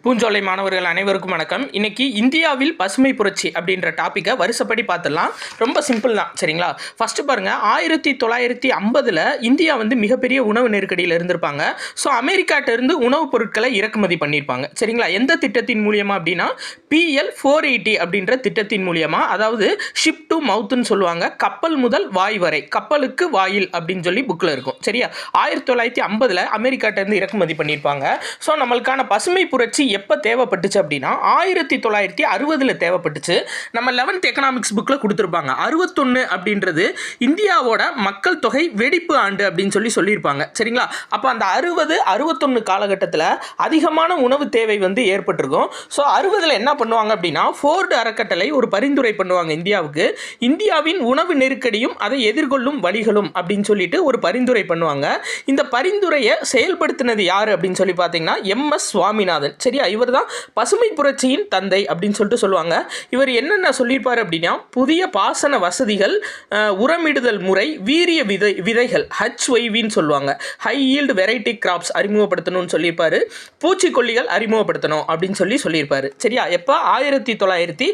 பூஞ்சோலை மாணவர்கள் அனைவருக்கும் வணக்கம். இன்னைக்கு இந்தியாவில் பசுமை புரட்சி அப்படின்ற டாப்பிக்கை வருஷப்படி பார்த்துடலாம். ரொம்ப சிம்பிள் தான், சரிங்களா? ஃபஸ்ட்டு பாருங்கள், 1950 இந்தியா மிகப்பெரிய உணவு நெருக்கடியில் இருந்திருப்பாங்க. ஸோ அமெரிக்காட்டிருந்து உணவுப் பொருட்களை இறக்குமதி பண்ணியிருப்பாங்க, சரிங்களா? எந்த திட்டத்தின் மூலியமாக அப்படின்னா PL 480 அப்படின்ற திட்டத்தின் மூலியமாக, அதாவது ஷிப் டு மவுத்துன்னு சொல்லுவாங்க, கப்பல் முதல் வாய் வரை, கப்பலுக்கு வாயில் அப்படின்னு சொல்லி புக்கில் இருக்கும், சரியா? 1950 அமெரிக்காட்டிருந்து இறக்குமதி பண்ணியிருப்பாங்க. ஸோ நம்மளுக்கான பசுமை புரட்சி எப்போ தேவைப்பட்டுச்சு அப்படின்னா 1960 தேவைப்பட்டுச்சு. நம்ம 11th எக்கனாமிக்ஸ் புக்கில் கொடுத்துருப்பாங்க. 61 அப்படின்றது இந்தியாவோட மக்கள் தொகை வெடிப்பு ஆண்டு அப்படின்னு சொல்லியிருப்பாங்க, சரிங்களா? அப்போ அந்த 61 காலகட்டத்தில் அதிகமான உணவு தேவை ஏற்பட்டிருக்கும். ஸோ 60 என்ன பண்ணுவாங்க அப்படின்னா ஃபோர்டு அறக்கட்டளை ஒரு பரிந்துரை பண்ணுவாங்க இந்தியாவுக்கு. இந்தியாவின் உணவு நெருக்கடியும் அதை எதிர்கொள்ளும் வழிகளும் அப்படின்னு சொல்லிட்டு ஒரு பரிந்துரை பண்ணுவாங்க. இந்த பரிந்துரையை செயல்படுத்தினது யார் அப்படின்னு சொல்லி பார்த்தீங்கன்னா MS சுவாமிநாதன், சரியா? இவர் தான் பசுமை புரட்சியின் தந்தை அப்படின்னு சொல்லுவாங்க. இவர் என்னென்ன சொல்லியிருப்பார் அப்படின்னா புதிய பாசன வசதிகள், உரமிடுதல் முறை, வீரிய விதைகள் HYVன்னு சொல்லுவாங்க, ஹை ஈல்டு வெரைட்டி கிராப்ஸ் அறிமுகப்படுத்தணும்னு சொல்லியிருப்பாரு. பூச்சிக்கொல்லிகள் அறிமுகப்படுத்தணும் அப்படின்னு சொல்லியிருப்பாரு, சரியா? எப்போ 1960.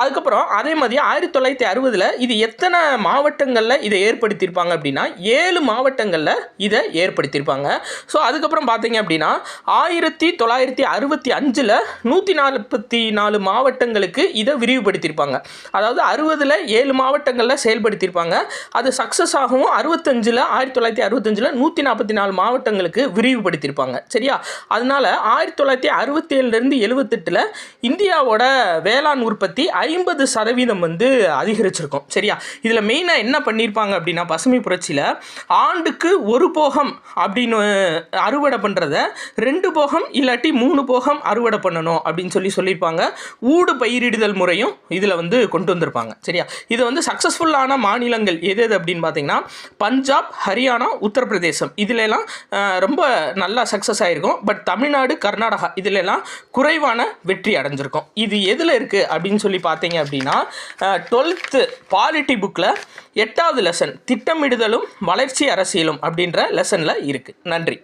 அதுக்கப்புறம் அதே மாதிரி 1960 இது எத்தனை மாவட்டங்களில் இதை ஏற்படுத்தியிருப்பாங்க அப்படின்னா 7 மாவட்டங்களில் இதை ஏற்படுத்தியிருப்பாங்க. ஸோ அதுக்கப்புறம் பார்த்தீங்க அப்படின்னா 1965 144 மாவட்டங்களுக்கு இதை விரிவுபடுத்தியிருப்பாங்க. அதாவது 60 7 மாவட்டங்களில் செயல்படுத்தியிருப்பாங்க. அது சக்ஸஸ் ஆகவும் 1965 144 மாவட்டங்களுக்கு விரிவுபடுத்தியிருப்பாங்க, சரியா? அதனால 1967 78 இந்தியாவோட வேளாண் உற்பத்தி 50% அதிகரிச்சிருக்கும், சரியா? இதில் மெயினாக என்ன பண்ணியிருப்பாங்க அப்படின்னா பசுமை புரட்சியில் ஆண்டுக்கு ஒரு போகம் அப்படின்னு அறுவடை பண்ணுறத 2 போகம் இல்லாட்டி 3 போகம் அறுவடை பண்ணணும் அப்படின்னு சொல்லியிருப்பாங்க. ஊடு பயிரிடுதல் முறையும் இதில் கொண்டு வந்திருப்பாங்க, சரியா? இது சக்ஸஸ்ஃபுல்லான மாநிலங்கள் எது அப்படின்னு பார்த்தீங்கன்னா பஞ்சாப், ஹரியானா, உத்தரப்பிரதேசம் இதிலெல்லாம் ரொம்ப நல்லா சக்ஸஸ் ஆகிருக்கும். பட் தமிழ்நாடு, கர்நாடகா இதிலெல்லாம் குறைவான வெற்றி அடைஞ்சிருக்கும். இது எதில் இருக்குது அப்படின்னு சொல்லி பார்த்தீங்க அப்படின்னா 12th பாலிட்டி புக்கில் 8வது லெசன் திட்டமிடுதலும் வளர்ச்சி அரசியலும் அப்படின்ற லெசனில் இருக்குது. நன்றி.